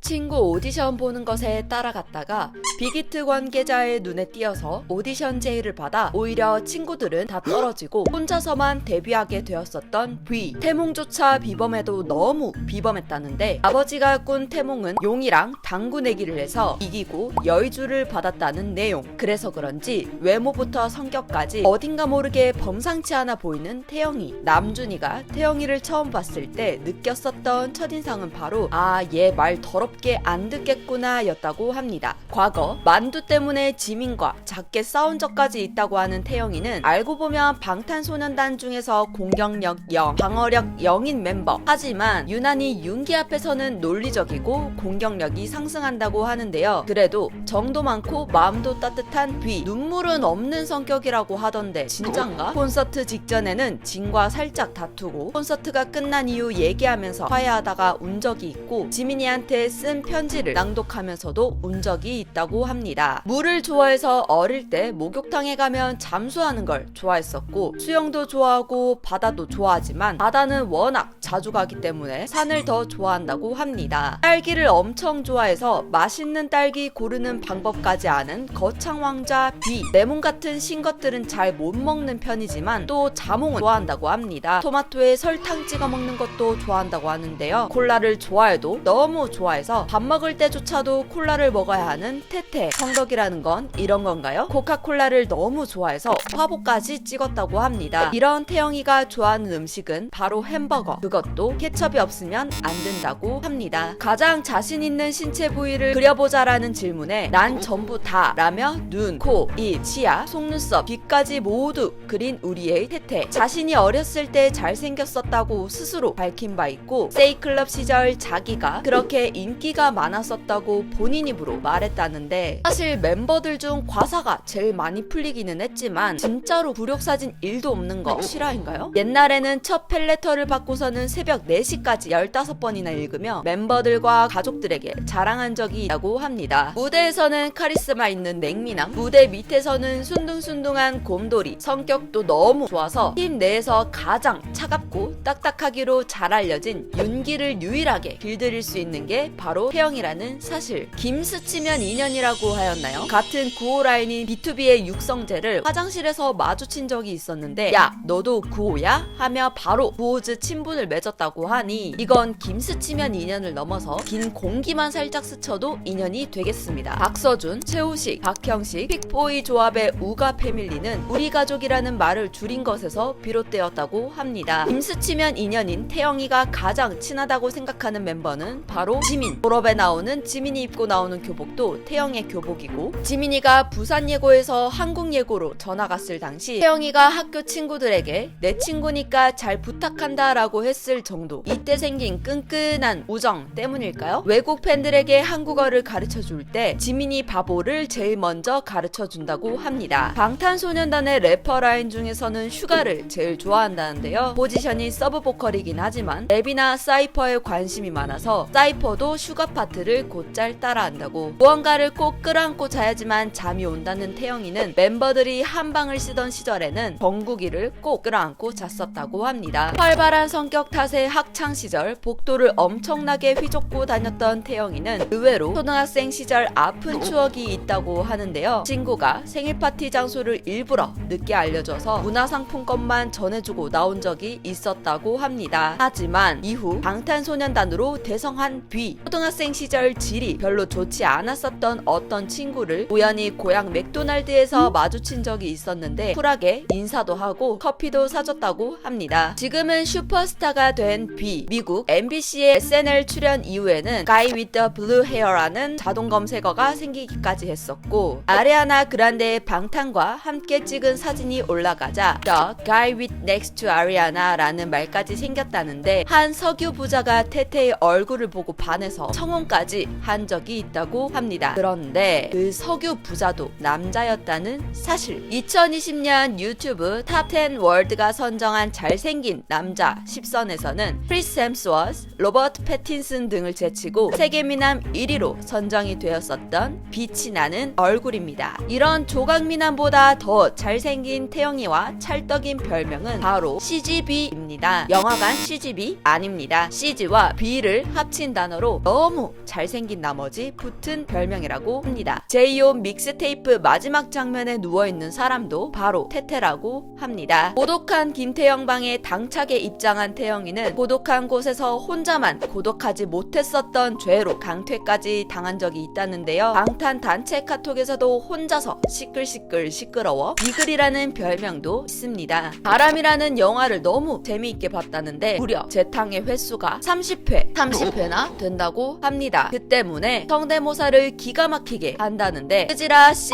친구 오디션 보는 것에 따라갔다가 빅히트 관계자의 눈에 띄어서 오디션 제의를 받아 오히려 친구들은 다 떨어지고 혼자서만 데뷔하게 되었었던 V. 태몽조차 비범해도 너무 비범했다는데 아버지가 꾼 태몽은 용이랑 당구 내기를 해서 이기고 여의주를 받았다는 내용. 그래서 그런지 외모부터 성격까지 어딘가 모르게 범상치 않아 보이는 태영이. 남준이가 태영이를 처음 봤을 때 느꼈었던 첫인상은 바로 얘 말 더럽게 안 듣겠구나 였다고 합니다. 과거 만두 때문에 지민과 작게 싸운 적까지 있다고 하는 태영이는 알고 보면 방탄소년단 중에서 공격력 0, 방어력 0인 멤버. 하지만 유난히 윤기 앞에서는 논리적이고 공격력이 상승한다고 하는데요. 그래도 정도 많고 마음도 따뜻한 V. 눈물은 없는 성격이라고 하던데 진짠가? 콘서트 직전에는 진과 살짝 다투고 콘서트가 끝난 이후 얘기하면서 화해하다가 운 적이 있고 지민이한테 쓴 편지를 낭독하면서도 운 적이 있다고 합니다. 물을 좋아해서 어릴 때 목욕탕에 가면 잠수하는 걸 좋아했었고 수영도 좋아하고 바다도 좋아하지만 바다는 워낙 자주 가기 때문에 산을 더 좋아한다고 합니다. 딸기를 엄청 좋아해서 맛있는 딸기 고르는 방법까지 아는 거창왕자 B. 레몬 같은 신 것들은 잘 못 먹는 편이지만 또 자몽은 좋아한다고 합니다. 토마토에 설탕 찍어 먹는 것도 좋아한다고 하는데요. 콜라를 좋아해도 너무 좋아해서 밥 먹을 때조차도 콜라를 먹어야 하는 태태. 성덕이라는 건 이런 건가요? 코카콜라를 너무 좋아해서 화보까지 찍었다고 합니다. 이런 태영이가 좋아하는 음식은 바로 햄버거. 그것도 케첩이 없으면 안 된다고 합니다. 가장 자신 있는 신체 부위를 그려보자라는 질문에 난 전부 다 라며 눈, 코, 입, 치아, 속눈썹, 귀까지 모두 그린 우리의 태태. 자신이 어렸을 때 잘생겼었다고 스스로 밝힌 바 있고 세이클럽 시절 자기가 그렇게 인기가 많았었다고 본인 입으로 말했다는데 사실 멤버들 중 과사가 제일 많이 풀리기는 했지만 진짜로 굴욕사진 1도 없는 거 실화인가요? 옛날에는 첫 팬레터를 받고서는 새벽 4시까지 15번이나 읽으며 멤버들과 가족들에게 자랑한 적이 있다고 합니다. 무대에서는 카리스마 있는 냉미남, 무대 밑에서는 순둥순둥한 곰돌이. 성격도 너무 좋아서 팀 내에서 가장 차갑고 딱딱하기로 잘 알려진 윤기를 유일하게 길들일 수 있는 게 바로 태영이라는 사실. 김스치면 인연이라고 하였나요? 같은 구호 라인인 B2B의 육성재를 화장실에서 마주친 적이 있었는데 야 너도 구호야? 하며 바로 구호즈 친분을 맺었다고 하니 이건 김스치면 인연을 넘어서 긴 공기만 살짝 스쳐도 인연이 되겠습니다. 박서준, 최우식, 박형식, 픽보이 조합의 우가 패밀리는 우리 가족이라는 말을 줄인 것에서 비롯되었다고 합니다. 김스치면 인연인 태영이가 가장 친하다고 생각하는 멤버는 바로 지민. 졸업에 나오는 지민이 입고 나오는 교복도 태영의 교복이고 지민이가 부산예고에서 한국예고로 전학 갔을 당시 태영이가 학교 친구들에게 내 친구니까 잘 부탁한다 라고 했을 정도. 이때 생긴 끈끈한 우정 때문일까요? 외국 팬들에게 한국어를 가르쳐줄 때 지민이 바보를 제일 먼저 가르쳐준다고 합니다. 방탄소년단의 래퍼 라인 중에서는 슈가를 제일 좋아한다는데요. 포지션이 서브 보컬이긴 하지만 랩이나 사이퍼에 관심이 많아서 사이퍼도 슈가 파트를 곧잘 따라한다고. 무언가를 꼭 끌어안고 자야지만 잠이 온다는 태영이는 멤버들이 한방을 쓰던 시절에는 정국이를 꼭 끌어안고 잤었다고 합니다. 활발한 성격 탓에 학창 시절 복도를 엄청나게 휘젓고 다녔던 태영이는 의외로 초등학생 시절 아픈 추억이 있다고 하는데요. 친구가 생일 파티 장소를 일부러 늦게 알려줘서 문화상품권만 전해주고 나온 적이 있었다고 합니다. 하지만 이후 방탄소년단으로 대성한 B. 초등학생 시절 질이 별로 좋지 않았었던 어떤 친구를 우연히 고향 맥도날드에서 마주친 적이 있었는데 쿨하게 인사도 하고 커피도 사줬다고 합니다. 지금은 슈퍼스타가 된 B. 미국 MBC의 SNL 출연 이후에는 Guy with the Blue Hair라는 자동 검색어가 생기기까지 했었고 아리아나 그란데의 방탄과 함께 찍은 사진이 올라가자 The Guy with Next to Ariana라는 말까지 생겼다는데 한 석유 부자가 태태의 얼굴을 보고 반해서 청혼까지 한 적이 있다고 합니다. 그런데 그 석유 부자도 남자였다는 사실. 2020년 유튜브 탑10 월드가 선정한 잘생긴 남자 10선에서는 크리스 햄스워스, 로버트 패틴슨 등을 제치고 세계미남 1위로 선정이 되었었던 빛이 나는 얼굴입니다. 이런 조각미남보다 더 잘생긴 태영이와 찰떡인 별명은 바로 CGV입니다. 영화관 CGV 아닙니다. CG와 B를 합친 단어로 너무 잘생긴 나머지 붙은 별명이라고 합니다. 제이홉 믹스테이프 마지막 장면에 누워있는 사람도 바로 태태라고 합니다. 고독한 김태형 방에 당차게 입장한 태영이는 고독한 곳에서 혼자만 고독하지 못했었던 죄로 강퇴까지 당한 적이 있다는데요. 방탄 단체 카톡에서도 혼자서 시끌시끌 시끄러워 비글이라는 별명도 있습니다. 바람이라는 영화를 너무 재미있게 봤다는데 무려 재탕의 횟수가 30회나 된다고 합니다. 그 때문에 성대모사를 기가 막히게 한다는데 끄지라 씨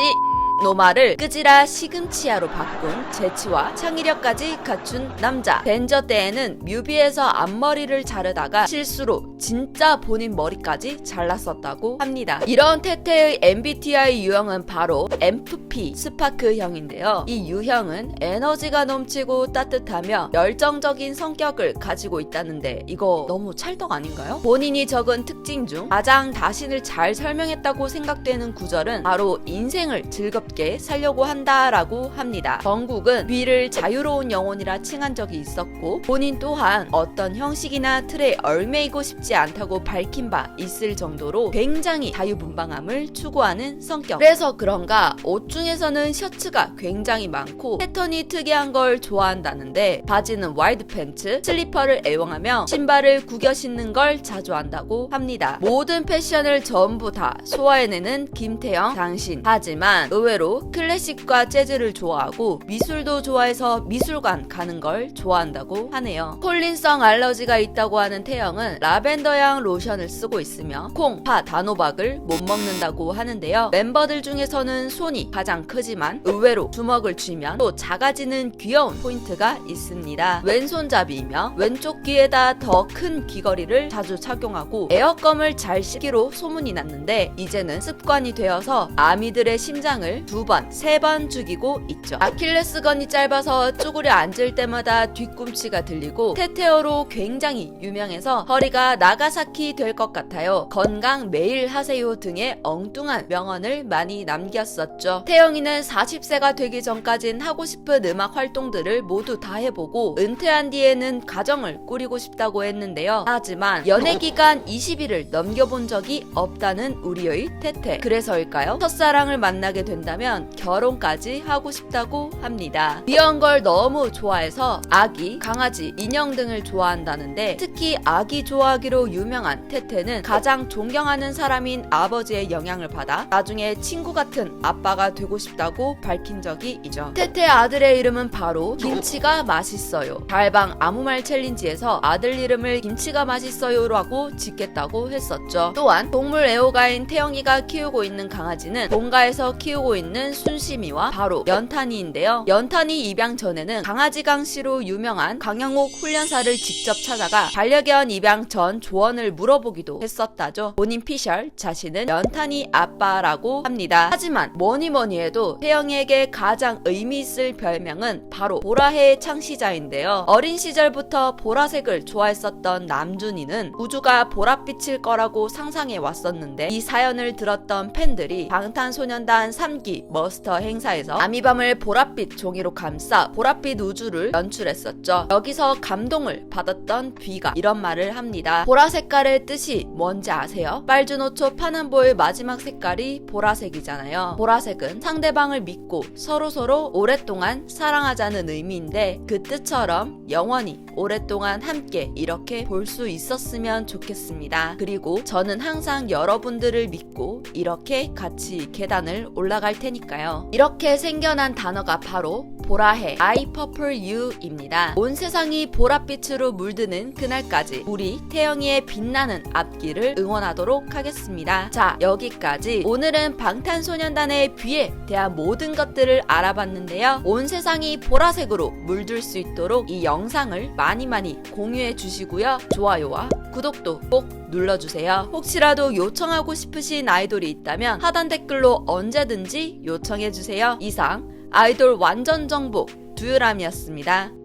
노마를 끄지라 시금치야로 바꾼 재치와 창의력까지 갖춘 남자. 덴저 때에는 뮤비에서 앞머리를 자르다가 실수로 진짜 본인 머리까지 잘랐었다고 합니다. 이런 태태의 MBTI 유형은 바로 MFP 스파크형인데요. 이 유형은 에너지가 넘치고 따뜻하며 열정적인 성격을 가지고 있다는데 이거 너무 찰떡 아닌가요? 본인이 적은 특징 중 가장 자신을 잘 설명했다고 생각되는 구절은 바로 인생을 즐겁게 살려고 한다라고 합니다. 정국은 B를 자유로운 영혼이라 칭한 적이 있었고 본인 또한 어떤 형식이나 틀에 얽매이고 싶지 않다고 밝힌 바 있을 정도로 굉장히 자유분방함을 추구하는 성격. 그래서 그런가 옷 중에서는 셔츠가 굉장히 많고 패턴이 특이한 걸 좋아한다는데 바지는 와이드 팬츠, 슬리퍼를 애용하며 신발을 구겨 신는 걸 자주 한다고 합니다. 모든 패션을 전부 다 소화해내는 김태형 당신. 하지만 의외로 클래식과 재즈를 좋아하고 미술도 좋아해서 미술관 가는 걸 좋아한다고 하네요. 콜린성 알러지가 있다고 하는 태영은 라벤더향 로션을 쓰고 있으며 콩, 파, 단호박을 못 먹는다고 하는데요. 멤버들 중에서는 손이 가장 크지만 의외로 주먹을 쥐면 또 작아지는 귀여운 포인트가 있습니다. 왼손잡이이며 왼쪽 귀에다 더 큰 귀걸이를 자주 착용하고 에어껌을 잘 씹기로 소문이 났는데 이제는 습관이 되어서 아미들의 심장을 2번, 3번 죽이고 있죠. 아킬레스건이 짧아서 쭈그려 앉을 때마다 뒤꿈치가 들리고 테테어로 굉장히 유명해서 허리가 나가사키 될 것 같아요. 건강 매일 하세요 등의 엉뚱한 명언을 많이 남겼었죠. 태영이는 40세가 되기 전까진 하고 싶은 음악 활동들을 모두 다 해보고 은퇴한 뒤에는 가정을 꾸리고 싶다고 했는데요. 하지만 연애기간 20일을 넘겨본 적이 없다는 우리의 태태. 그래서일까요? 첫사랑을 만나게 된다면 결혼까지 하고 싶다고 합니다. 귀여운 걸 너무 좋아해서 아기, 강아지, 인형 등을 좋아한다는데 특히 아기 좋아하기로 유명한 태태는 가장 존경하는 사람인 아버지의 영향을 받아 나중에 친구 같은 아빠가 되고 싶다고 밝힌 적이 있죠. 태태 아들의 이름은 바로 김치가 맛있어요. 달방 아무 말 챌린지에서 아들 이름을 김치가 맛있어요라고 짓겠다고 했었죠. 또한 동물 애호가인 태영이가 키우고 있는 강아지는 본가에서 키우고 있는 순심이와 바로 연탄이인데요. 연탄이 입양 전에는 강아지 강씨로 유명한 강영욱 훈련사를 직접 찾아가 반려견 입양 전 조언을 물어보기도 했었다죠. 본인 피셜 자신은 연탄이 아빠라고 합니다. 하지만 뭐니뭐니 해도 태영이에게 가장 의미 있을 별명은 바로 보라해의 창시자인데요. 어린 시절부터 보라색을 좋아했었던 남준이는 우주가 보랏빛일 거라고 상상해 왔었는데 이 사연을 들었던 팬들이 방탄소년단 3기 머스터 행사에서 아미밤을 보랏빛 종이로 감싸 보랏빛 우주를 연출했었죠. 여기서 감동을 받았던 B가 이런 말을 합니다. 보라 색깔의 뜻이 뭔지 아세요? 빨주노초 파남보의 마지막 색깔이 보라색이잖아요. 보라색은 상대방을 믿고 서로서로 오랫동안 사랑하자는 의미인데 그 뜻처럼 영원히 오랫동안 함께 이렇게 볼 수 있었으면 좋겠습니다. 그리고 저는 항상 여러분들을 믿고 이렇게 같이 계단을 올라갈 테니까요. 이렇게 생겨난 단어가 바로 보라해 I purple you입니다. 온 세상이 보랏빛으로 물드는 그날까지 우리 태영이의 빛나는 앞길을 응원하도록 하겠습니다. 자, 여기까지 오늘은 방탄소년단의 B에 대한 모든 것들을 알아봤는데요. 온 세상이 보라색으로 물들 수 있도록 이 영상을 많이 공유해 주시고요. 좋아요와 구독도 꼭 눌러주세요. 혹시라도 요청하고 싶으신 아이돌이 있다면 하단 댓글로 언제든지 요청해주세요. 이상 아이돌 완전 정복 두유람이었습니다.